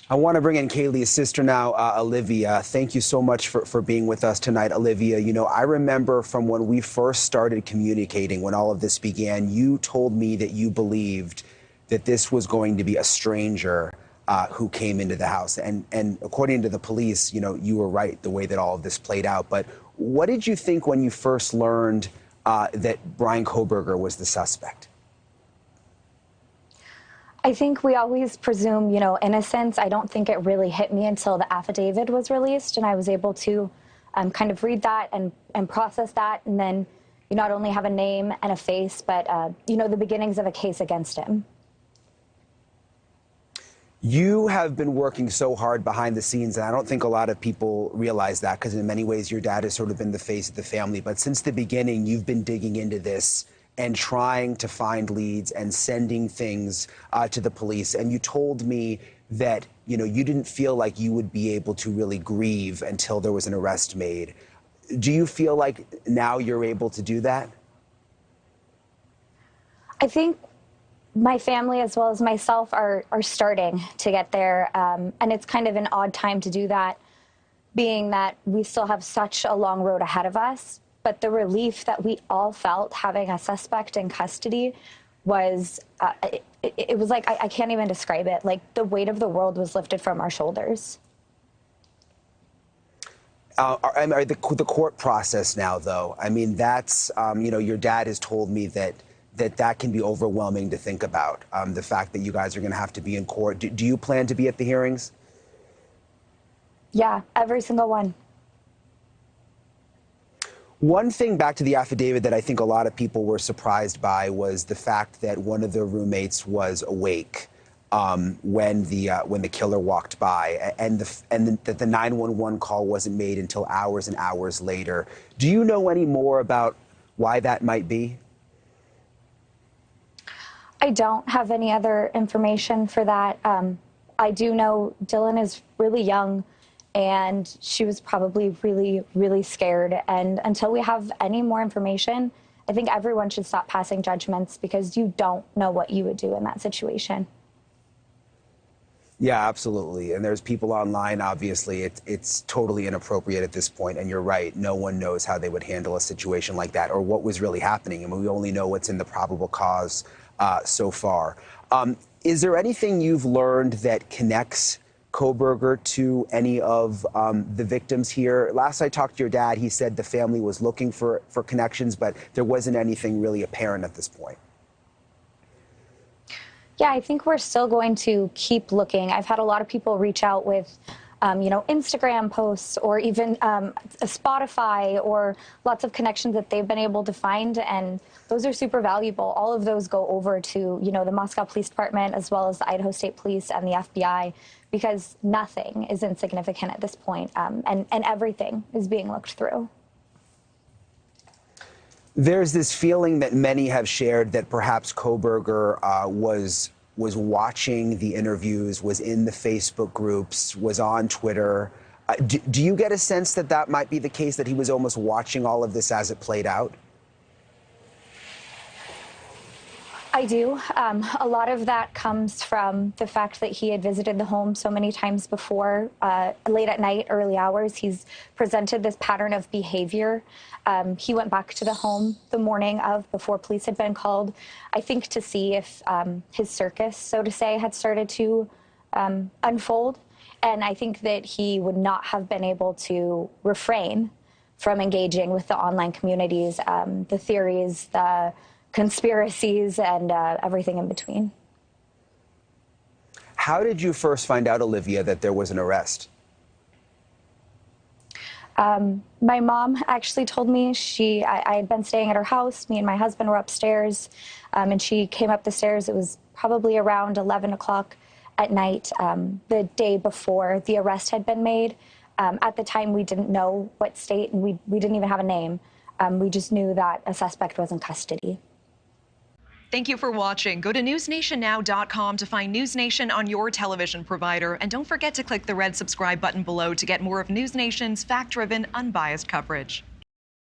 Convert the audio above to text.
I want to bring in Kaylee's sister now, Alivea. Thank you so much for being with us tonight, Alivea. You know, I remember from when we first started communicating, when all of this began, you told me that you believed that this was going to be a stranger who came into the house. And according to the police, you know, you were right the way that all of this played out. But what did you think when you first learned that Bryan Kohberger was the suspect? I think we always presume, you know, innocence. I don't think it really hit me until the affidavit was released and I was able to kind of read that and process that. And then you not only have a name and a face, but, you know, the beginnings of a case against him. You have been working so hard behind the scenes, and I don't think a lot of people realize that because in many ways your dad has sort of been the face of the family. But since the beginning, you've been digging into this and trying to find leads and sending things to the police. And you told me that, you know, you didn't feel like you would be able to really grieve until there was an arrest made. Do you feel like now you're able to do that? I think my family as well as myself are starting to get there. And it's kind of an odd time to do that, being that we still have such a long road ahead of us. But the relief that we all felt having a suspect in custody was, it was like, I can't even describe it. Like the weight of the world was lifted from our shoulders. The court process now, though, I mean, that's, you know, your dad has told me that can be overwhelming to think about, the fact that you guys are going to have to be in court. Do you plan to be at the hearings? Yeah, every single one. One thing back to the affidavit that I think a lot of people were surprised by was the fact that one of the roommates was awake when the killer walked by, and that the 911 call wasn't made until hours and hours later. Do you know any more about why that might be? I don't have any other information for that. I do know Dylan is really young, and she was probably really, really scared. And until we have any more information, I think everyone should stop passing judgments because you don't know what you would do in that situation. Yeah, absolutely. And there's people online, obviously, it's totally inappropriate at this point. And you're right, no one knows how they would handle a situation like that or what was really happening. I mean, we only know what's in the probable cause so far. Is there anything you've learned that connects Kohberger to any of the victims here? Last I talked to your dad, he said the family was looking for connections, but there wasn't anything really apparent at this point. Yeah, I think we're still going to keep looking. I've had a lot of people reach out with, you know, Instagram posts or even Spotify or lots of connections that they've been able to find. And those are super valuable. All of those go over to, you know, the Moscow Police Department as well as the Idaho State Police and the FBI, because nothing is insignificant at this point, and everything is being looked through. There's this feeling that many have shared that perhaps Kohberger was watching the interviews, was in the Facebook groups, was on Twitter. Do you get a sense that that might be the case, that he was almost watching all of this as it played out? I do. A lot of that comes from the fact that he had visited the home so many times before, late at night, early hours. He's presented this pattern of behavior. He went back to the home the morning of, before police had been called, I think to see if his circus, so to say, had started to unfold. And I think that he would not have been able to refrain from engaging with the online communities, the theories, the conspiracies, and everything in between. How did you first find out, Alivea, that there was an arrest? My mom actually told me. I had been staying at her house. Me and my husband were upstairs, and she came up the stairs. It was probably around 11 o'clock at night, the day before the arrest had been made. At the time, we didn't know what state, and we didn't even have a name. We just knew that a suspect was in custody. Thank you for watching. Go to newsnationnow.com to find News Nation on your television provider. And don't forget to click the red subscribe button below to get more of News Nation's fact-driven, unbiased coverage.